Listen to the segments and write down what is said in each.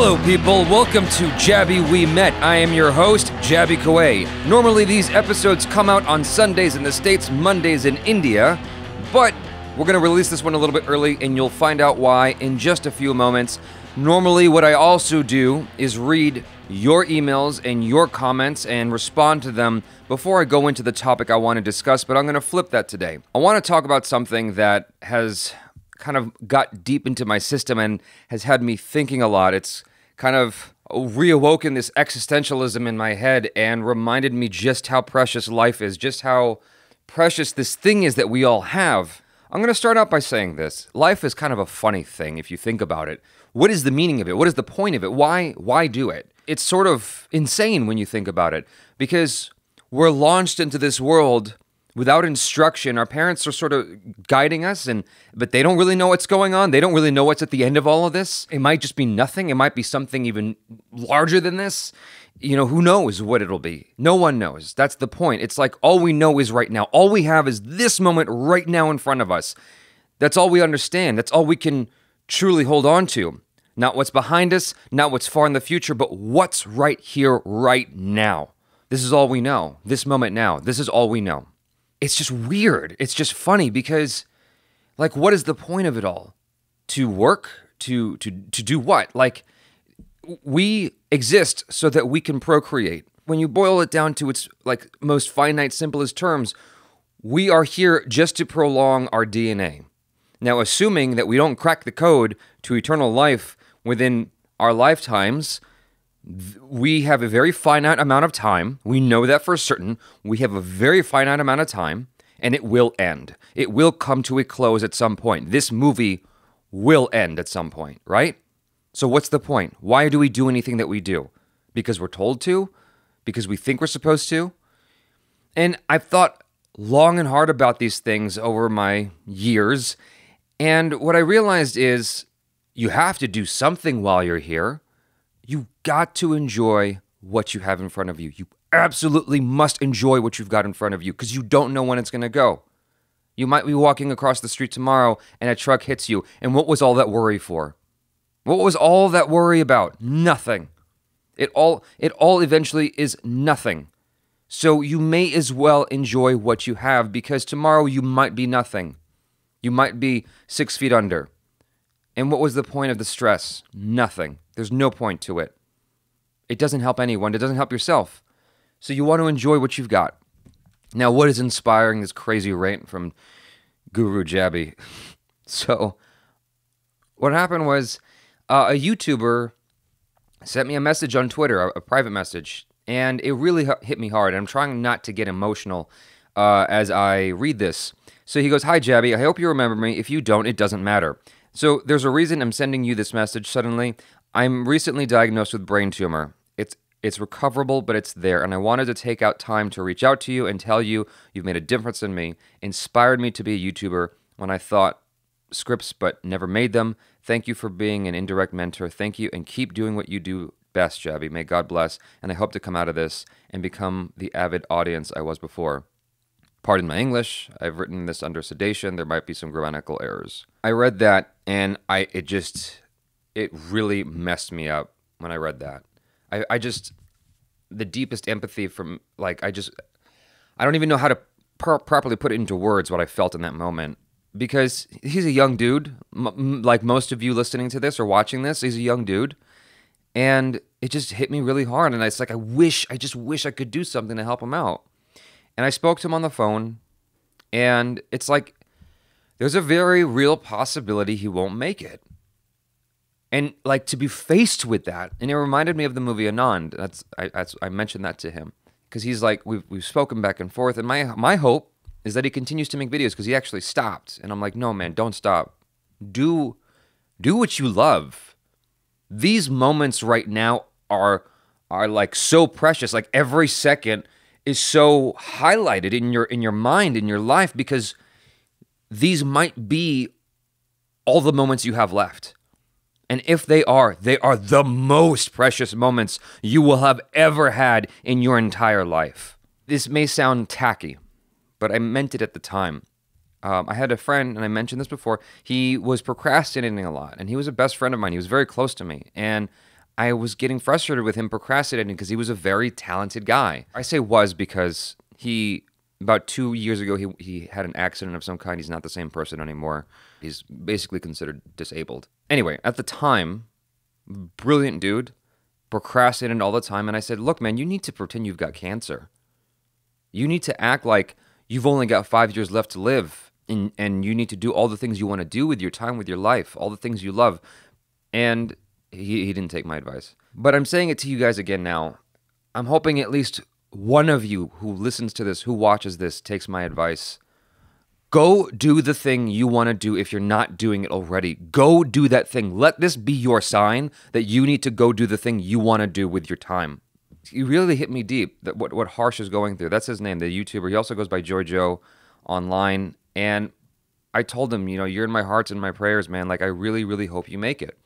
Hello, people. Welcome to Jaby We Met. I am your host, Jaby Kuwait. Normally, these episodes come out on Sundays in the States, Mondays in India, but we're going to release this one a little bit early, and you'll find out why in just a few moments. Normally, what I also do is read your emails and your comments and respond to them before I go into the topic I want to discuss, but I'm going to flip that today. I want to talk about something that has kind of got deep into my system and has had me thinking a lot. It's kind of reawoken this existentialism in my head and reminded me just how precious life is, just how precious this thing is that we all have. I'm going to start out by saying this. Life is kind of a funny thing if you think about it. What is the meaning of it? What is the point of it? Why do it? It's sort of insane when you think about it, because we're launched into this world without instruction. Our parents are sort of guiding us, but they don't really know what's going on. They don't really know what's at the end of all of this. It might just be nothing. It might be something even larger than this. You know, who knows what it'll be? No one knows. That's the point. It's like all we know is right now. All we have is this moment right now in front of us. That's all we understand. That's all we can truly hold on to. Not what's behind us, not what's far in the future, but what's right here, right now. This is all we know. This moment now. This is all we know. It's just weird. It's just funny because, like, what is the point of it all? To work? To do what? Like, we exist so that we can procreate. When you boil it down to its, like, most finite, simplest terms, we are here just to prolong our DNA. Now, assuming that we don't crack the code to eternal life within our lifetimes, we have a very finite amount of time. We know that for certain. We have a very finite amount of time, and it will end. It will come to a close at some point. This movie will end at some point, right? So what's the point? Why do we do anything that we do? Because we're told to? Because we think we're supposed to? And I've thought long and hard about these things over my years, and what I realized is you have to do something while you're here. You got to enjoy what you have in front of you. You absolutely must enjoy what you've got in front of you because you don't know when it's going to go. You might be walking across the street tomorrow and a truck hits you. And what was all that worry for? What was all that worry about? Nothing. It all eventually is nothing. So you may as well enjoy what you have because tomorrow you might be nothing. You might be 6 feet under. And what was the point of the stress? Nothing. There's no point to it. It doesn't help anyone. It doesn't help yourself. So you want to enjoy what you've got. Now, what is inspiring this crazy rant from Guru Jaby? So, what happened was a YouTuber sent me a message on Twitter, a private message, and it really hit me hard. I'm trying not to get emotional as I read this. So he goes, "Hi, Jaby. I hope you remember me. If you don't, it doesn't matter. So there's a reason I'm sending you this message suddenly. I'm recently diagnosed with brain tumor. It's recoverable, but it's there, and I wanted to take out time to reach out to you and tell you you've made a difference in me, inspired me to be a YouTuber when I thought scripts but never made them. Thank you for being an indirect mentor. Thank you, and keep doing what you do best, Jaby. May God bless, and I hope to come out of this and become the avid audience I was before. Pardon my English. I've written this under sedation. There might be some grammatical errors." I read that, and it really messed me up when I read that. I just, the deepest empathy from, like, I don't even know how to properly put it into words what I felt in that moment. Because he's a young dude, like most of you listening to this or watching this, he's a young dude. And it just hit me really hard. And it's like, I just wish I could do something to help him out. And I spoke to him on the phone, and it's like, there's a very real possibility he won't make it. And, like, to be faced with that, and it reminded me of the movie Anand. I mentioned that to him because he's like, we've spoken back and forth, and my hope is that he continues to make videos because he actually stopped. And I'm like, no, man, don't stop. Do what you love. These moments right now are like so precious. Like every second is so highlighted in your mind, in your life, because these might be all the moments you have left. And if they are the most precious moments you will have ever had in your entire life. This may sound tacky, but I meant it at the time. I had a friend, and I mentioned this before, he was procrastinating a lot, and he was a best friend of mine. He was very close to me, and I was getting frustrated with him procrastinating because he was a very talented guy. I say was because about 2 years ago, he had an accident of some kind. He's not the same person anymore. He's basically considered disabled. Anyway, at the time, brilliant dude, procrastinated all the time. And I said, look, man, you need to pretend you've got cancer. You need to act like you've only got 5 years left to live. And you need to do all the things you want to do with your time, with your life, all the things you love. And he didn't take my advice. But I'm saying it to you guys again now. I'm hoping at least one of you who listens to this, who watches this, takes my advice. Go do the thing you want to do if you're not doing it already. Go do that thing. Let this be your sign that you need to go do the thing you want to do with your time. He really hit me deep, that what Harsh is going through. That's his name, the YouTuber. He also goes by Jojo online. And I told him, you're in my hearts and my prayers, man. Like, I really, really hope you make it.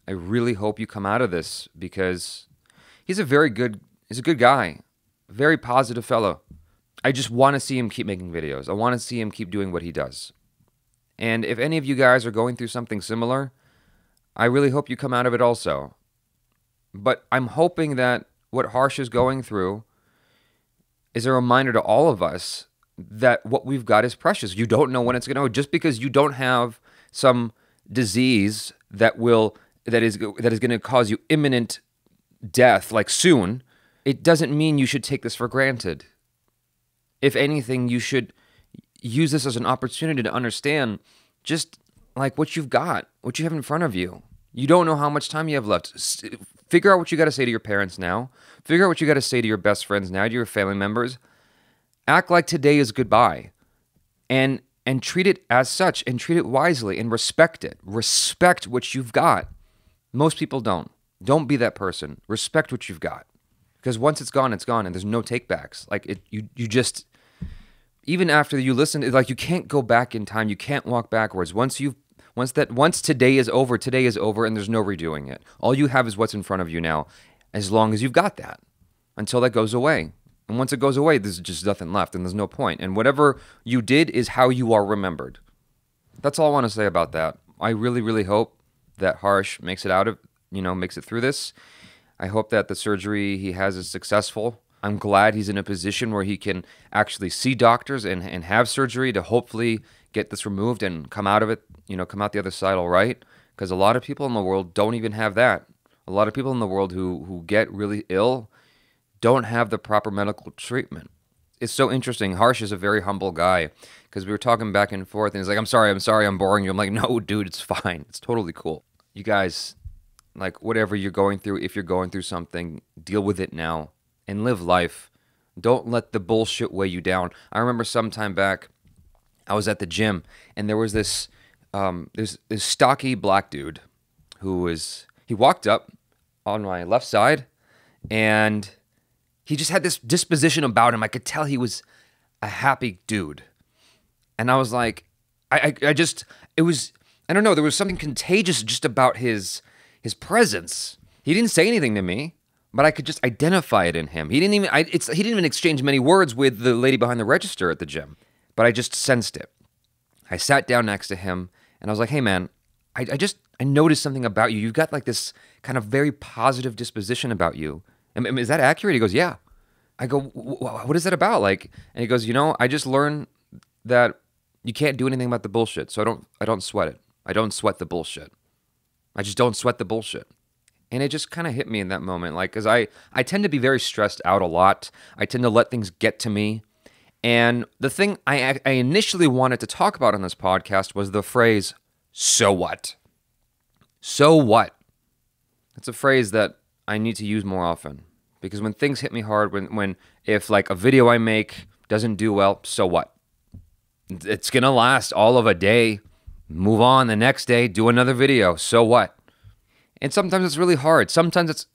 I really hope you come out of this because he's a good guy. Very positive fellow. I just want to see him keep making videos. I want to see him keep doing what he does. And if any of you guys are going through something similar, I really hope you come out of it also. But I'm hoping that what Harsh is going through is a reminder to all of us that what we've got is precious. You don't know when it's going to. Just because you don't have some disease that is going to cause you imminent death, like soon, it doesn't mean you should take this for granted. If anything, you should use this as an opportunity to understand just like what you've got, what you have in front of you. You don't know how much time you have left. Figure out what you got to say to your parents now. Figure out what you got to say to your best friends now, to your family members. Act like today is goodbye. And treat it as such, and treat it wisely, and respect it. Respect what you've got. Most people don't. Don't be that person. Respect what you've got. Because once it's gone, and there's no takebacks. Like, you just, even after you listen, like, you can't go back in time. You can't walk backwards. Once today is over, and there's no redoing it. All you have is what's in front of you now, as long as you've got that, until that goes away. And once it goes away, there's just nothing left, and there's no point. And whatever you did is how you are remembered. That's all I want to say about that. I really, really hope that Harsh makes it through this. I hope that the surgery he has is successful. I'm glad he's in a position where he can actually see doctors and have surgery to hopefully get this removed and come out of it, come out the other side all right. Because a lot of people in the world don't even have that. A lot of people in the world who get really ill don't have the proper medical treatment. It's so interesting. Harsh is a very humble guy because we were talking back and forth, and he's like, I'm sorry, I'm boring you. I'm like, no, dude, it's fine. It's totally cool. You guys, like, whatever you're going through, if you're going through something, deal with it now and live life. Don't let the bullshit weigh you down. I remember some time back, I was at the gym, and there was this stocky black dude he walked up on my left side, and he just had this disposition about him. I could tell he was a happy dude. And I was like, I don't know, there was something contagious just about his presence. He didn't say anything to me, but I could just identify it in him. He didn't even exchange many words with the lady behind the register at the gym, but I just sensed it. I sat down next to him, and I was like, hey man, I noticed something about you. You've got like this kind of very positive disposition about you. Is that accurate? He goes, yeah. I go, what is that about? Like, and he goes, I just learned that you can't do anything about the bullshit. So I don't sweat it. I don't sweat the bullshit. I just don't sweat the bullshit. And it just kind of hit me in that moment. Like, cause I tend to be very stressed out a lot. I tend to let things get to me. And the thing I initially wanted to talk about on this podcast was the phrase, so what? So what? It's a phrase that I need to use more often, because when things hit me hard, if like a video I make doesn't do well, so what? It's gonna last all of a day. Move on the next day, do another video. So what? And sometimes it's really hard. Sometimes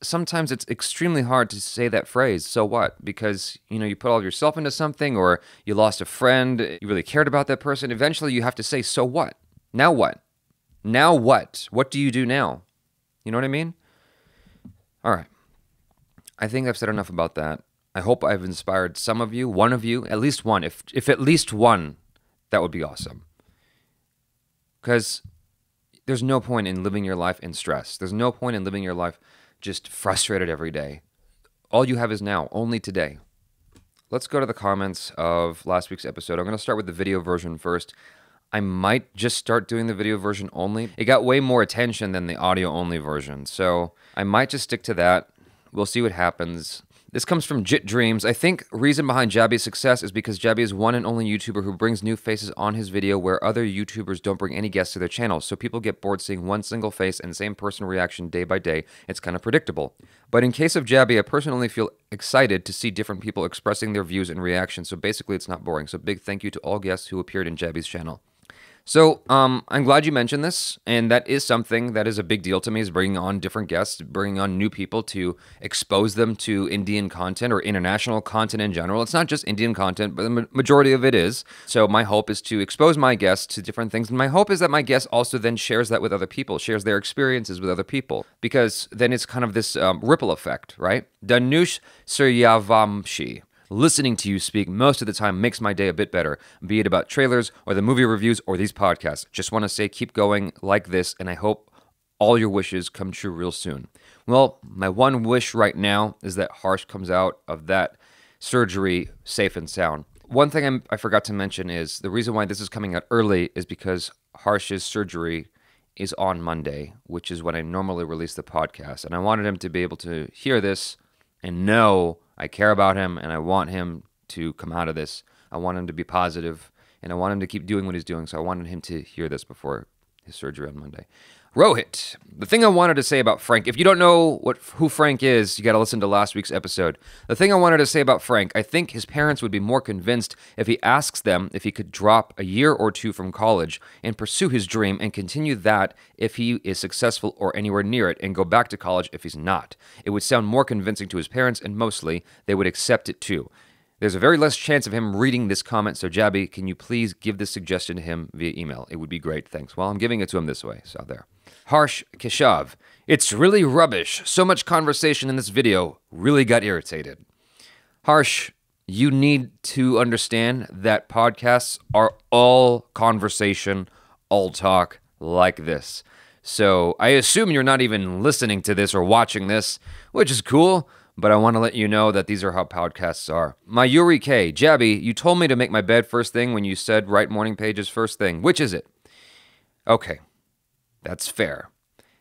it's extremely hard to say that phrase, so what? Because, you put all of yourself into something, or you lost a friend, you really cared about that person. Eventually you have to say, so what? Now what? Now what? What do you do now? You know what I mean? All right. I think I've said enough about that. I hope I've inspired some of you, one of you, at least one. If at least one, that would be awesome. Because there's no point in living your life in stress. There's no point in living your life just frustrated every day. All you have is now, only today. Let's go to the comments of last week's episode. I'm going to start with the video version first. I might just start doing the video version only. It got way more attention than the audio only version, so I might just stick to that. We'll see what happens. This comes from Jit Dreams. I think reason behind Jaby's success is because Jaby is one and only YouTuber who brings new faces on his video where other YouTubers don't bring any guests to their channel, so people get bored seeing one single face and same person reaction day by day. It's kind of predictable. But in case of Jaby, I personally feel excited to see different people expressing their views and reactions, so basically it's not boring. So big thank you to all guests who appeared in Jaby's channel. So, I'm glad you mentioned this, and that is something that is a big deal to me, is bringing on different guests, bringing on new people to expose them to Indian content or international content in general. It's not just Indian content, but the majority of it is. So my hope is to expose my guests to different things, and my hope is that my guest also then shares that with other people, shares their experiences with other people, because then it's kind of this ripple effect, right? Danush Suryavamshi. Listening to you speak most of the time makes my day a bit better, be it about trailers or the movie reviews or these podcasts. Just want to say keep going like this, and I hope all your wishes come true real soon. Well, my one wish right now is that Harsh comes out of that surgery safe and sound. One thing I forgot to mention is the reason why this is coming out early is because Harsh's surgery is on Monday, which is when I normally release the podcast. And I wanted him to be able to hear this and know I care about him, and I want him to come out of this. I want him to be positive, and I want him to keep doing what he's doing, so I wanted him to hear this before his surgery on Monday. Rohit, the thing I wanted to say about Frank, if you don't know who Frank is, you got to listen to last week's episode. The thing I wanted to say about Frank, I think his parents would be more convinced if he asks them if he could drop a year or two from college and pursue his dream and continue that if he is successful or anywhere near it, and go back to college if he's not. It would sound more convincing to his parents, and mostly they would accept it too. There's a very less chance of him reading this comment, so Jaby, can you please give this suggestion to him via email? It would be great, thanks. Well, I'm giving it to him this way, so there. Harsh Keshav, it's really rubbish. So much conversation in this video, really got irritated. Harsh, you need to understand that podcasts are all conversation, all talk like this. So I assume you're not even listening to this or watching this, which is cool, but I want to let you know that these are how podcasts are. Mayuri K, Jaby, you told me to make my bed first thing when you said write morning pages first thing. Which is it? Okay, that's fair.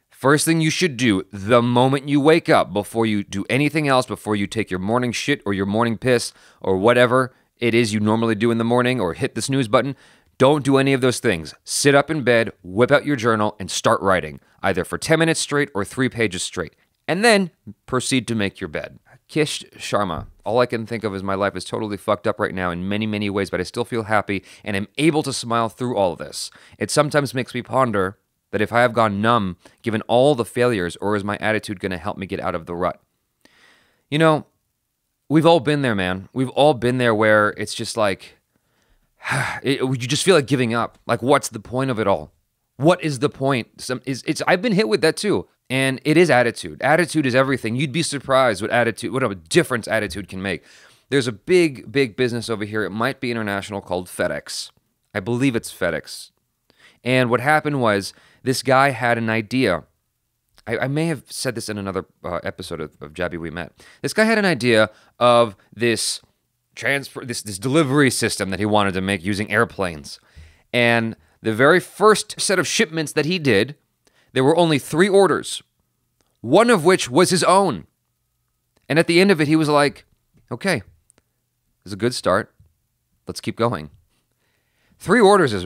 First thing you should do the moment you wake up, before you do anything else, before you take your morning shit or your morning piss or whatever it is you normally do in the morning, or hit the snooze button, don't do any of those things. Sit up in bed, whip out your journal, and start writing, either for 10 minutes straight or 3 pages straight. And then proceed to make your bed. Kish Sharma, all I can think of is my life is totally fucked up right now in many, many ways, but I still feel happy and am able to smile through all of this. It sometimes makes me ponder that if I have gone numb, given all the failures, or is my attitude going to help me get out of the rut? You know, we've all been there, man. We've all been there where it's just like, you just feel like giving up. Like, what's the point of it all? What is the point? I've been hit with that too. And it is attitude. Attitude is everything. You'd be surprised what a difference attitude can make. There's a big, big business over here. It might be international, called FedEx. I believe it's FedEx. And what happened was this guy had an idea. I may have said this in another episode of Jaby We Met. This guy had an idea of this this delivery system that he wanted to make using airplanes. And the very first set of shipments that he did, there were only 3 orders, one of which was his own. And at the end of it, he was like, okay, this is a good start. Let's keep going. 3 orders is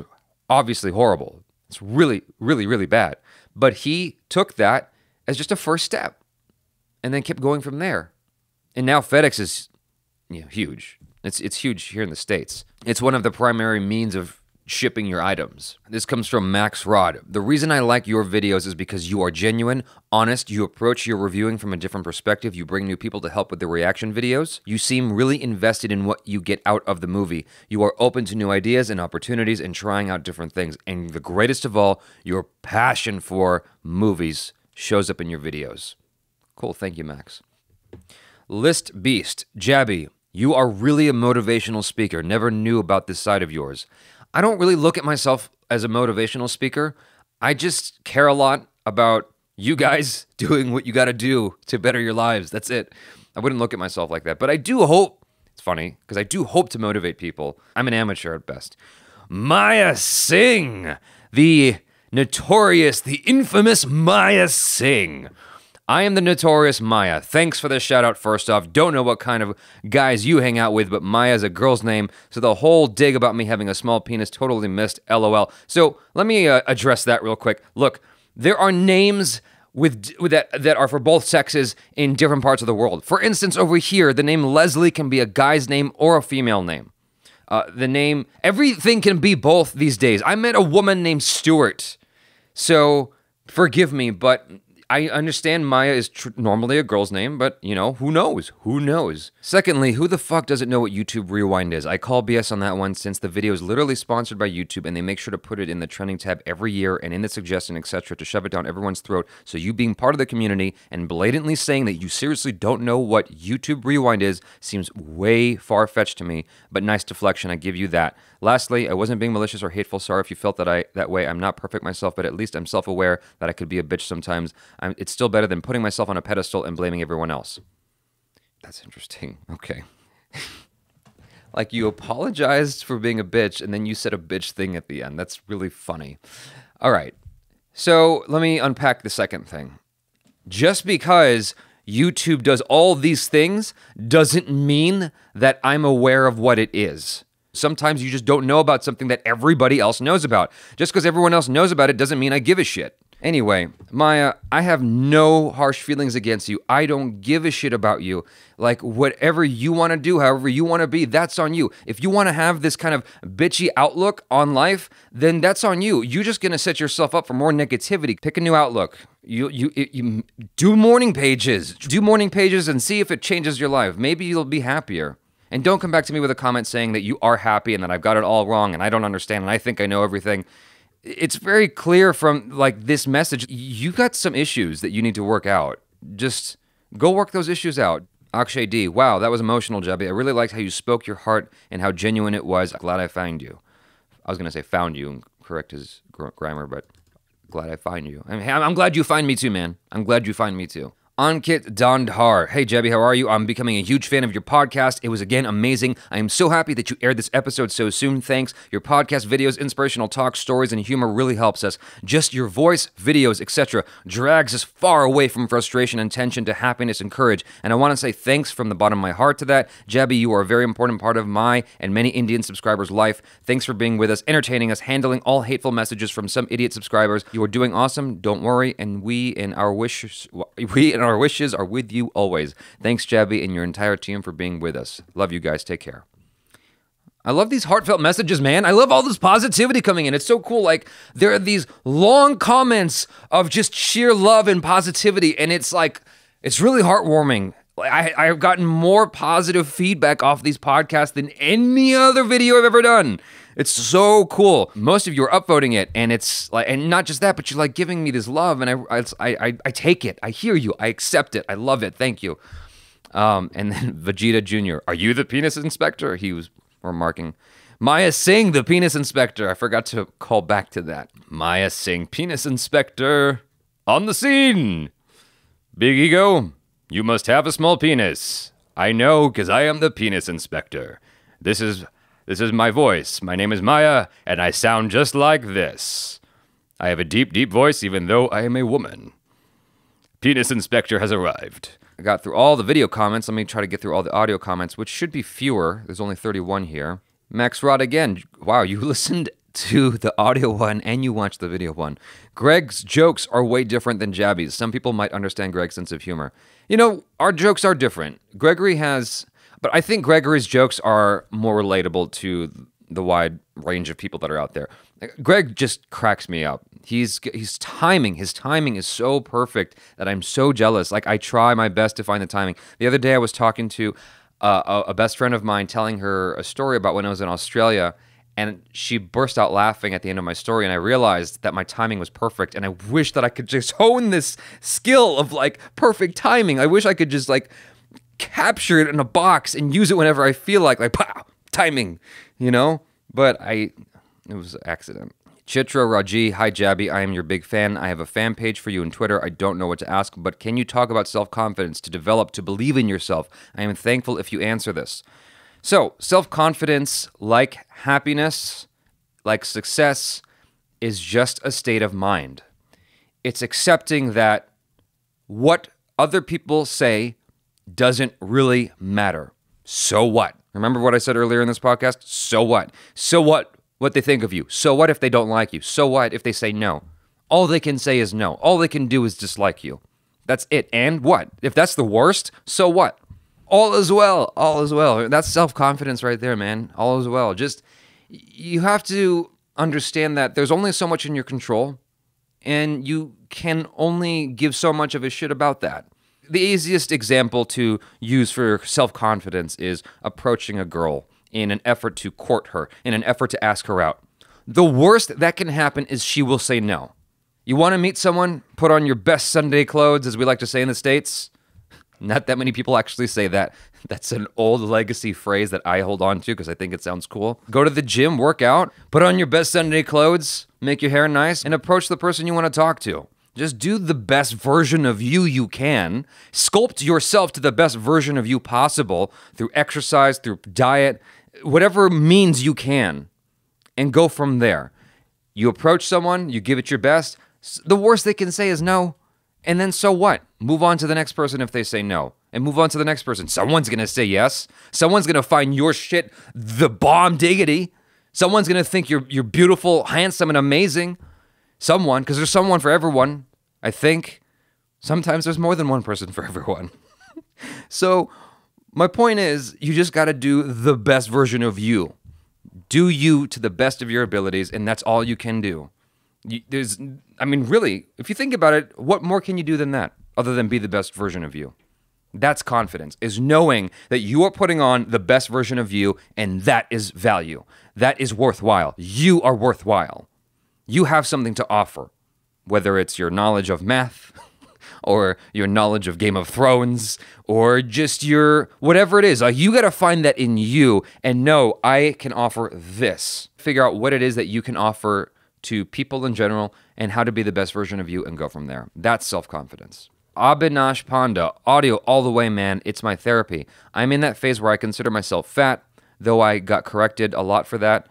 obviously horrible. It's really, really, really bad. But he took that as just a first step and then kept going from there. And now FedEx is huge. It's huge here in the States. It's one of the primary means of shipping your items. This comes from Max Rod. The reason I like your videos is because you are genuine, honest, you approach your reviewing from a different perspective, you bring new people to help with the reaction videos, you seem really invested in what you get out of the movie, you are open to new ideas and opportunities and trying out different things, and the greatest of all, your passion for movies shows up in your videos. Cool, thank you, Max. List Beast, Jaby, you are really a motivational speaker, never knew about this side of yours. I don't really look at myself as a motivational speaker. I just care a lot about you guys doing what you got to do to better your lives. That's it. I wouldn't look at myself like that, but I do hope, it's funny, because I do hope to motivate people. I'm an amateur at best. Maya Singh, the notorious, the infamous Maya Singh. I am the notorious Maya. Thanks for the shout out first off. Don't know what kind of guys you hang out with, but Maya's a girl's name, so the whole dig about me having a small penis totally missed, LOL. So let me address that real quick. Look, there are names with that are for both sexes in different parts of the world. For instance, over here, the name Leslie can be a guy's name or a female name. Everything can be both these days. I met a woman named Stuart, so forgive me, but I understand Maya is normally a girl's name, but, you know, who knows? Who knows? Secondly, who the fuck doesn't know what YouTube Rewind is? I call BS on that one since the video is literally sponsored by YouTube and they make sure to put it in the trending tab every year and in the suggestion, etc. to shove it down everyone's throat. So you being part of the community and blatantly saying that you seriously don't know what YouTube Rewind is seems way far-fetched to me, but nice deflection, I give you that. Lastly, I wasn't being malicious or hateful. Sorry if you felt that way. I'm not perfect myself, but at least I'm self-aware that I could be a bitch sometimes. It's still better than putting myself on a pedestal and blaming everyone else. That's interesting. Okay. Like, you apologized for being a bitch, and then you said a bitch thing at the end. That's really funny. All right. So let me unpack the second thing. Just because YouTube does all these things doesn't mean that I'm aware of what it is. Sometimes you just don't know about something that everybody else knows about. Just because everyone else knows about it doesn't mean I give a shit. Anyway, Maya, I have no harsh feelings against you. I don't give a shit about you. Like, whatever you want to do, however you want to be, that's on you. If you want to have this kind of bitchy outlook on life, then that's on you. You're just going to set yourself up for more negativity. Pick a new outlook. You do morning pages. Do morning pages and see if it changes your life. Maybe you'll be happier. And don't come back to me with a comment saying that you are happy and that I've got it all wrong and I don't understand and I think I know everything. It's very clear from, like, this message, you got some issues that you need to work out. Just go work those issues out. Akshay D, wow, that was emotional, Jaby. I really liked how you spoke your heart and how genuine it was. Glad I found you. I was going to say found you and correct his grammar, but glad I find you. I'm glad you find me too, man. I'm glad you find me too. Ankit Dandhar. Hey, Jaby, how are you? I'm becoming a huge fan of your podcast. It was, again, amazing. I am so happy that you aired this episode so soon. Thanks. Your podcast, videos, inspirational talks, stories, and humor really helps us. Just your voice, videos, etc. drags us far away from frustration and tension to happiness and courage. And I want to say thanks from the bottom of my heart to that. Jaby, you are a very important part of my and many Indian subscribers' life. Thanks for being with us, entertaining us, handling all hateful messages from some idiot subscribers. You are doing awesome. Don't worry. And we in our wishes are with you always. Thanks, Jaby, and your entire team for being with us. Love you guys. Take care. I love these heartfelt messages, man. I love all this positivity coming in. It's so cool. Like, there are these long comments of just sheer love and positivity, and it's like, it's really heartwarming. I've gotten more positive feedback off these podcasts than any other video I've ever done. It's so cool. Most of you are upvoting it, and it's like, and not just that, but you're like giving me this love, and I take it. I hear you. I accept it. I love it. Thank you. And then Vegeta Jr., are you the penis inspector? He was remarking. Maya Singh, the penis inspector. I forgot to call back to that. Maya Singh, penis inspector, on the scene. Big ego, you must have a small penis. I know, because I am the penis inspector. This is my voice. My name is Maya, and I sound just like this. I have a deep, deep voice, even though I am a woman. Penis inspector has arrived. I got through all the video comments. Let me try to get through all the audio comments, which should be fewer. There's only 31 here. Max Rod again. Wow, you listened to the audio one and you watched the video one. Greg's jokes are way different than Jaby's. Some people might understand Greg's sense of humor. You know, our jokes are different. Gregory has... But I think Gregory's jokes are more relatable to the wide range of people that are out there. Greg just cracks me up. His timing is so perfect that I'm so jealous. Like, I try my best to find the timing. The other day I was talking to a best friend of mine, telling her a story about when I was in Australia, and she burst out laughing at the end of my story, and I realized that my timing was perfect, and I wish that I could just hone this skill of, like, perfect timing. I wish I could just, like, capture it in a box and use it whenever I feel like pow, timing, you know? But it was an accident. Chitra Raji, hi Jaby, I am your big fan. I have a fan page for you on Twitter. I don't know what to ask, but can you talk about self-confidence to develop, to believe in yourself? I am thankful if you answer this. So, self-confidence, like happiness, like success, is just a state of mind. It's accepting that what other people say doesn't really matter. So what? Remember what I said earlier in this podcast? So what? So what they think of you? So what if they don't like you? So what if they say no? All they can say is no. All they can do is dislike you. That's it. And what? If that's the worst, so what? All is well. All is well. That's self-confidence right there, man. All is well. Just, you have to understand that there's only so much in your control, and you can only give so much of a shit about that. The easiest example to use for self-confidence is approaching a girl in an effort to court her, in an effort to ask her out. The worst that can happen is she will say no. You want to meet someone? Put on your best Sunday clothes, as we like to say in the States. Not that many people actually say that. That's an old legacy phrase that I hold on to because I think it sounds cool. Go to the gym, work out, put on your best Sunday clothes, make your hair nice, and approach the person you want to talk to. Just do the best version of you can. Sculpt yourself to the best version of you possible through exercise, through diet, whatever means you can, and go from there. You approach someone, you give it your best. The worst they can say is no. And then so what? Move on to the next person if they say no. And move on to the next person. Someone's going to say yes. Someone's going to find your shit the bomb diggity. Someone's going to think you're beautiful, handsome, and amazing. Someone, because there's someone for everyone, I think. Sometimes there's more than one person for everyone. So my point is, you just got to do the best version of you. Do you to the best of your abilities, and that's all you can do. Really, if you think about it, what more can you do than that, other than be the best version of you? That's confidence, is knowing that you are putting on the best version of you, and that is value. That is worthwhile. You are worthwhile. You have something to offer, whether it's your knowledge of math, or your knowledge of Game of Thrones, or just your whatever it is. You got to find that in you and know, I can offer this. Figure out what it is that you can offer to people in general and how to be the best version of you and go from there. That's self-confidence. Abhinash Panda, audio all the way, man. It's my therapy. I'm in that phase where I consider myself fat, though I got corrected a lot for that.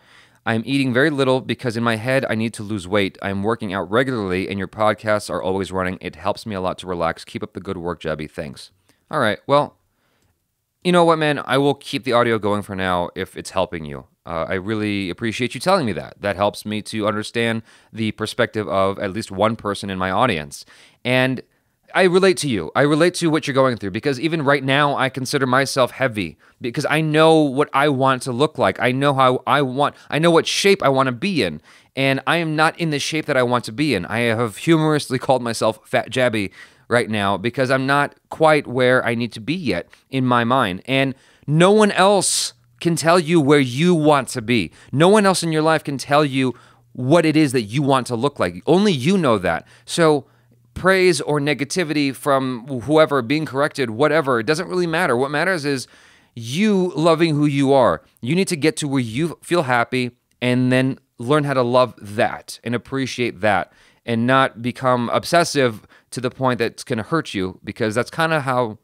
I'm eating very little because in my head, I need to lose weight. I'm working out regularly and your podcasts are always running. It helps me a lot to relax. Keep up the good work, Jaby. Thanks. All right. Well, you know what, man? I will keep the audio going for now if it's helping you. I really appreciate you telling me that. That helps me to understand the perspective of at least one person in my audience. And I relate to you. I relate to what you're going through because even right now, I consider myself heavy because I know what I want to look like. I know I know what shape I want to be in. And I am not in the shape that I want to be in. I have humorously called myself Fat Jaby right now because I'm not quite where I need to be yet in my mind. And no one else can tell you where you want to be. No one else in your life can tell you what it is that you want to look like. Only you know that. So praise or negativity from whoever, being corrected, whatever, it doesn't really matter. What matters is you loving who you are. You need to get to where you feel happy and then learn how to love that and appreciate that and not become obsessive to the point that it's going to hurt you, because that's kind of how,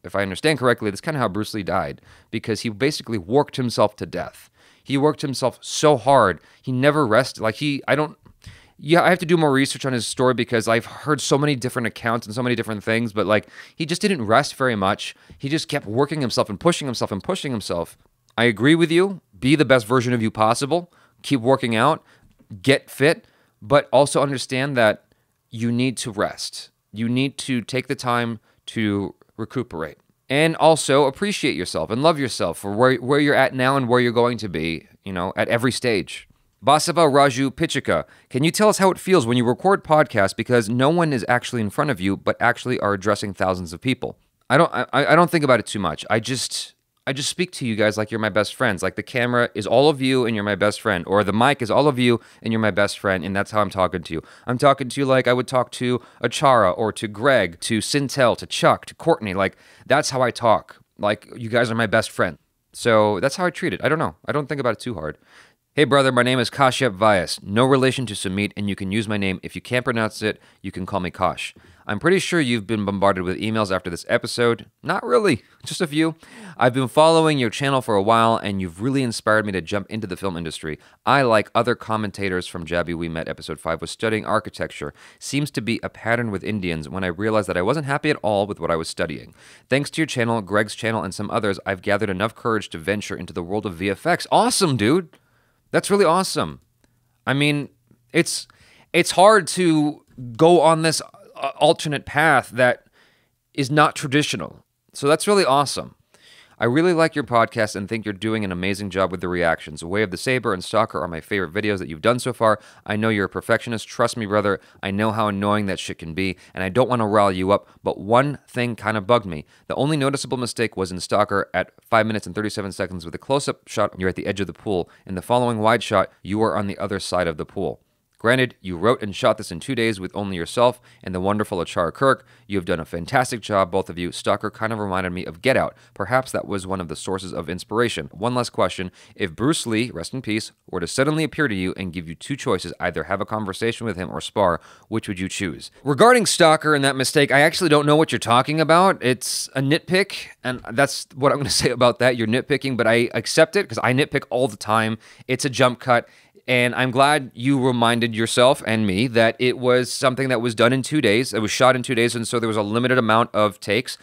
if I understand correctly, that's kind of how Bruce Lee died, because he basically worked himself to death. He worked himself so hard. He never rested. I have to do more research on his story because I've heard so many different accounts and so many different things, but he just didn't rest very much. He just kept working himself and pushing himself and pushing himself. I agree with you. Be the best version of you possible. Keep working out. Get fit. But also understand that you need to rest. You need to take the time to recuperate. And also appreciate yourself and love yourself for where you're at now and where you're going to be, at every stage. Basava Raju Pichika, can you tell us how it feels when you record podcasts because no one is actually in front of you, but actually are addressing thousands of people? I don't think about it too much. I just speak to you guys like you're my best friends. Like the camera is all of you and you're my best friend, or the mic is all of you and you're my best friend, and that's how I'm talking to you. I'm talking to you like I would talk to Achara or to Greg, to Sintel, to Chuck, to Courtney. Like that's how I talk. Like you guys are my best friend. So that's how I treat it. I don't know. I don't think about it too hard. Hey brother, my name is Kashyap Vyas, no relation to Sumit, and you can use my name. If you can't pronounce it, you can call me Kosh. I'm pretty sure you've been bombarded with emails after this episode. Not really, just a few. I've been following your channel for a while, and you've really inspired me to jump into the film industry. I, like other commentators from Jaby We Met episode 5, was studying architecture. Seems to be a pattern with Indians when I realized that I wasn't happy at all with what I was studying. Thanks to your channel, Greg's channel, and some others, I've gathered enough courage to venture into the world of VFX. Awesome, dude! That's really awesome. I mean, it's hard to go on this alternate path that is not traditional. So that's really awesome. I really like your podcast and think you're doing an amazing job with the reactions. Way of the Saber and Stalker are my favorite videos that you've done so far. I know you're a perfectionist. Trust me, brother. I know how annoying that shit can be, and I don't want to rile you up, but one thing kind of bugged me. The only noticeable mistake was in Stalker at 5 minutes and 37 seconds with a close-up shot, you're at the edge of the pool. In the following wide shot, you are on the other side of the pool. Granted, you wrote and shot this in 2 days with only yourself and the wonderful Achara Kirk. You have done a fantastic job, both of you. Stalker kind of reminded me of Get Out. Perhaps that was one of the sources of inspiration. One last question. If Bruce Lee, rest in peace, were to suddenly appear to you and give you two choices, either have a conversation with him or spar, which would you choose? Regarding Stalker and that mistake, I actually don't know what you're talking about. It's a nitpick, and that's what I'm going to say about that. You're nitpicking, but I accept it because I nitpick all the time. It's a jump cut. And I'm glad you reminded yourself and me that it was something that was done in 2 days. It was shot in 2 days, and so there was a limited amount of takes.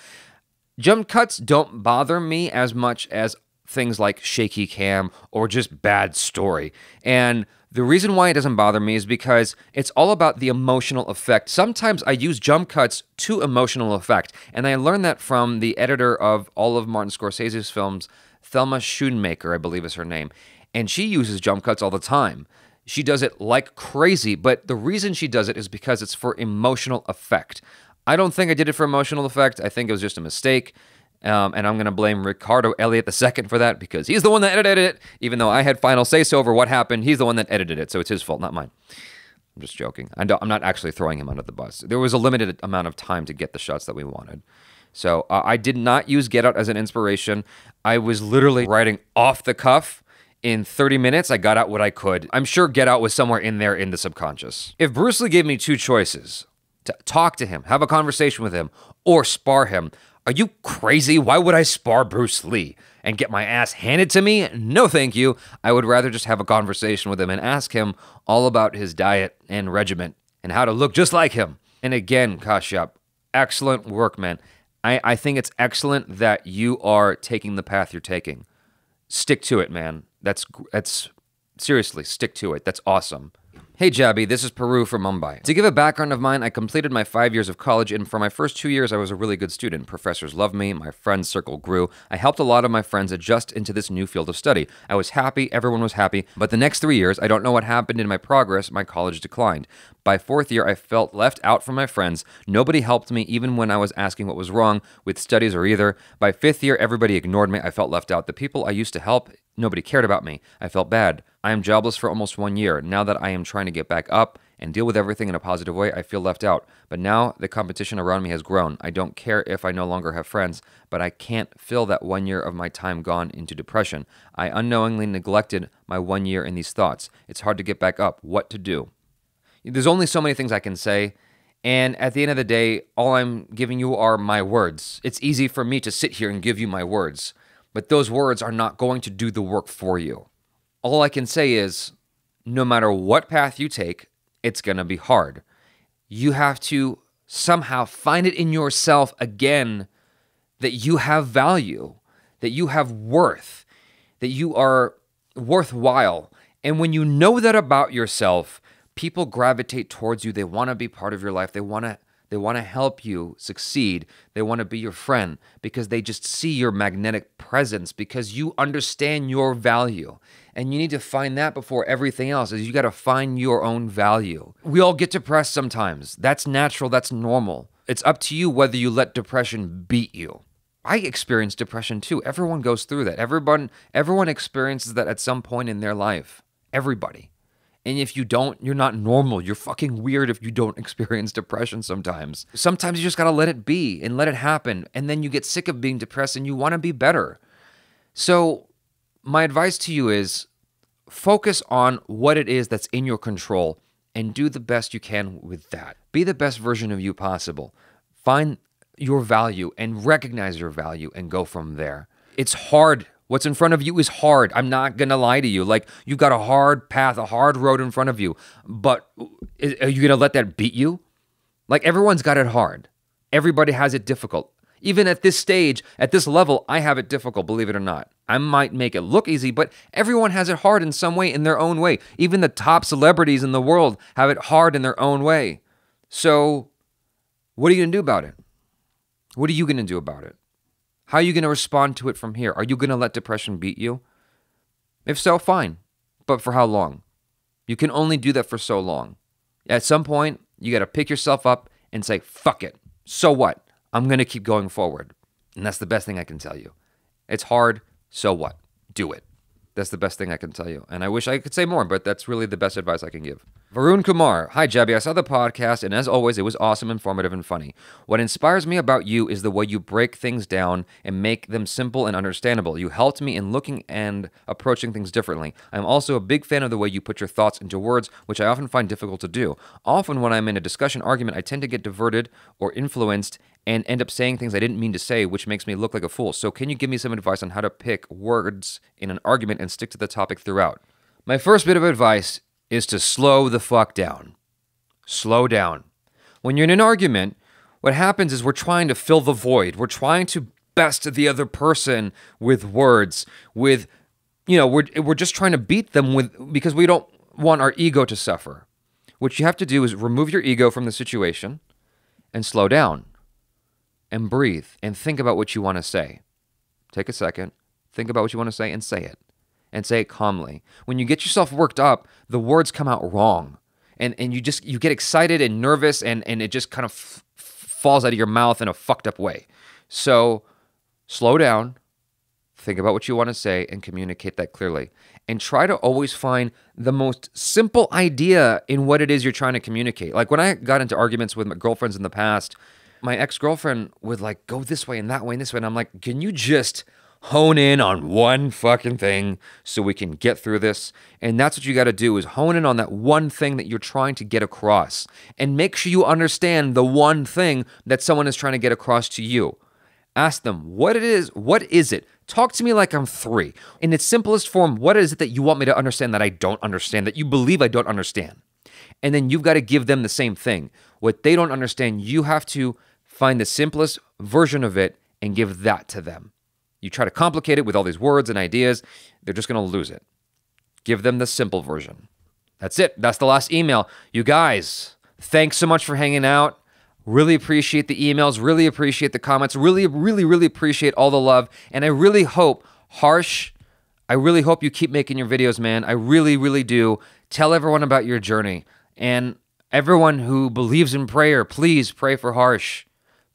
Jump cuts don't bother me as much as things like shaky cam or just bad story. And the reason why it doesn't bother me is because it's all about the emotional effect. Sometimes I use jump cuts to emotional effect, and I learned that from the editor of all of Martin Scorsese's films, Thelma Schoonmaker, I believe is her name. And she uses jump cuts all the time. She does it like crazy, but the reason she does it is because it's for emotional effect. I don't think I did it for emotional effect. I think it was just a mistake. And I'm going to blame Ricardo Elliott II for that because he's the one that edited it. Even though I had final say-so over what happened, he's the one that edited it, so it's his fault, not mine. I'm just joking. I'm not actually throwing him under the bus. There was a limited amount of time to get the shots that we wanted. So I did not use Get Out as an inspiration. I was literally writing off the cuff. In 30 minutes, I got out what I could. I'm sure Get Out was somewhere in there in the subconscious. If Bruce Lee gave me two choices, to talk to him, have a conversation with him, or spar him, are you crazy? Why would I spar Bruce Lee and get my ass handed to me? No, thank you. I would rather just have a conversation with him and ask him all about his diet and regiment and how to look just like him. And again, Kashyap, excellent work, man. I think it's excellent that you are taking the path you're taking. Stick to it, man. That's seriously, stick to it. That's awesome. Hey Jaby, this is Peru from Mumbai. To give a background of mine, I completed my 5 years of college, and for my first 2 years, I was a really good student. Professors loved me, my friends circle grew. I helped a lot of my friends adjust into this new field of study. I was happy, everyone was happy, but the next 3 years, I don't know what happened in my progress, my college declined. By fourth year, I felt left out from my friends. Nobody helped me even when I was asking what was wrong with studies or either. By fifth year, everybody ignored me. I felt left out. The people I used to help, nobody cared about me. I felt bad. I am jobless for almost 1 year. Now that I am trying to get back up and deal with everything in a positive way, I feel left out. But now the competition around me has grown. I don't care if I no longer have friends, but I can't fill that 1 year of my time gone into depression. I unknowingly neglected my 1 year in these thoughts. It's hard to get back up. What to do? There's only so many things I can say. And at the end of the day, all I'm giving you are my words. It's easy for me to sit here and give you my words, but those words are not going to do the work for you. All I can say is, no matter what path you take, it's going to be hard. You have to somehow find it in yourself again that you have value, that you have worth, that you are worthwhile. And when you know that about yourself, people gravitate towards you. They want to be part of your life. They want to help you succeed. They want to be your friend because they just see your magnetic presence because you understand your value. And you need to find that before everything else. Is you got to find your own value. We all get depressed sometimes. That's natural. That's normal. It's up to you whether you let depression beat you. I experience depression too. Everyone goes through that. Everyone experiences that at some point in their life. Everybody. And if you don't, you're not normal. You're fucking weird if you don't experience depression sometimes. Sometimes you just gotta let it be and let it happen. And then you get sick of being depressed and you wanna be better. So my advice to you is focus on what it is that's in your control and do the best you can with that. Be the best version of you possible. Find your value and recognize your value and go from there. It's hard. What's in front of you is hard. I'm not going to lie to you. Like, you've got a hard path, a hard road in front of you. But are you going to let that beat you? Like, everyone's got it hard. Everybody has it difficult. Even at this stage, at this level, I have it difficult, believe it or not. I might make it look easy, but everyone has it hard in some way, in their own way. Even the top celebrities in the world have it hard in their own way. So, what are you going to do about it? What are you going to do about it? How are you going to respond to it from here? Are you going to let depression beat you? If so, fine. But for how long? You can only do that for so long. At some point, you got to pick yourself up and say, fuck it. So what? I'm going to keep going forward. And that's the best thing I can tell you. It's hard. So what? Do it. That's the best thing I can tell you. And I wish I could say more, but that's really the best advice I can give. Varun Kumar. Hi, Jaby. I saw the podcast, and as always, it was awesome, informative, and funny. What inspires me about you is the way you break things down and make them simple and understandable. You helped me in looking and approaching things differently. I'm also a big fan of the way you put your thoughts into words, which I often find difficult to do. Often when I'm in a discussion argument, I tend to get diverted or influenced and end up saying things I didn't mean to say, which makes me look like a fool. So can you give me some advice on how to pick words in an argument and stick to the topic throughout? My first bit of advice is to slow the fuck down. Slow down. When you're in an argument, what happens is we're trying to fill the void. We're trying to best the other person with words, with, we're just trying to beat them because we don't want our ego to suffer. What you have to do is remove your ego from the situation and slow down. And breathe and think about what you want to say. Take a second, think about what you want to say and say it. And say it calmly. When you get yourself worked up, the words come out wrong. And you get excited and nervous and it just kind of falls out of your mouth in a fucked up way. So slow down, think about what you want to say and communicate that clearly. And try to always find the most simple idea in what it is you're trying to communicate. Like when I got into arguments with my girlfriends in the past, my ex-girlfriend would like go this way and that way and this way. And I'm like, can you just hone in on one fucking thing so we can get through this? And that's what you got to do, is hone in on that one thing that you're trying to get across. And make sure you understand the one thing that someone is trying to get across to you. Ask them what it is. What is it? Talk to me like I'm 3. In its simplest form, what is it that you want me to understand that I don't understand, that you believe I don't understand? And then you've got to give them the same thing. What they don't understand, you have to find the simplest version of it and give that to them. You try to complicate it with all these words and ideas, they're just going to lose it. Give them the simple version. That's it. That's the last email. You guys, thanks so much for hanging out. Really appreciate the emails. Really appreciate the comments. Really, really, really appreciate all the love. And I really hope, Harsh, I really hope you keep making your videos, man. I really, really do. Tell everyone about your journey. And everyone who believes in prayer, please pray for Harsh.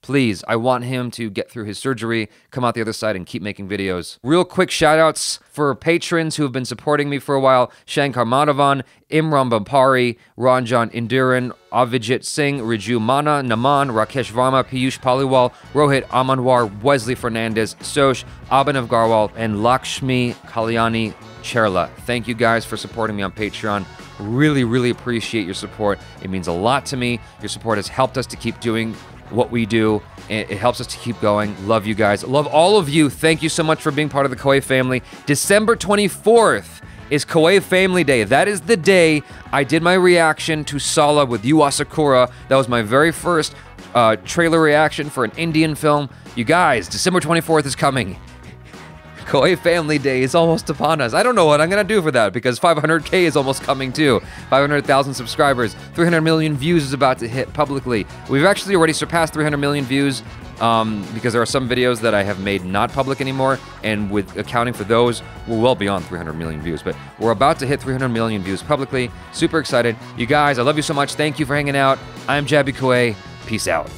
Please, I want him to get through his surgery, come out the other side, and keep making videos. Real quick shout-outs for patrons who have been supporting me for a while. Shankar Madhavan, Imran Bampari, Ranjan Indiran, Avijit Singh, Riju Mana, Naman, Rakesh Varma, Piyush Paliwal, Rohit Amanwar, Wesley Fernandez, Sosh, Abhinav Garwal, and Lakshmi Kalyani Cherla. Thank you guys for supporting me on Patreon. Really, really appreciate your support. It means a lot to me. Your support has helped us to keep doing what we do. It helps us to keep going. Love you guys. Love all of you. Thank you so much for being part of the Koei family. December 24th is Koei Family Day. That is the day I did my reaction to Sala with Yu Asakura. That was my very first trailer reaction for an Indian film. You guys, December 24th is coming. Koei Family Day is almost upon us. I don't know what I'm going to do for that because 500K is almost coming too. 500,000 subscribers. 300 million views is about to hit publicly. We've actually already surpassed 300 million views because there are some videos that I have made not public anymore, and with accounting for those, we're well beyond 300 million views. But we're about to hit 300 million views publicly. Super excited. You guys, I love you so much. Thank you for hanging out. I'm Jaby Koei. Peace out.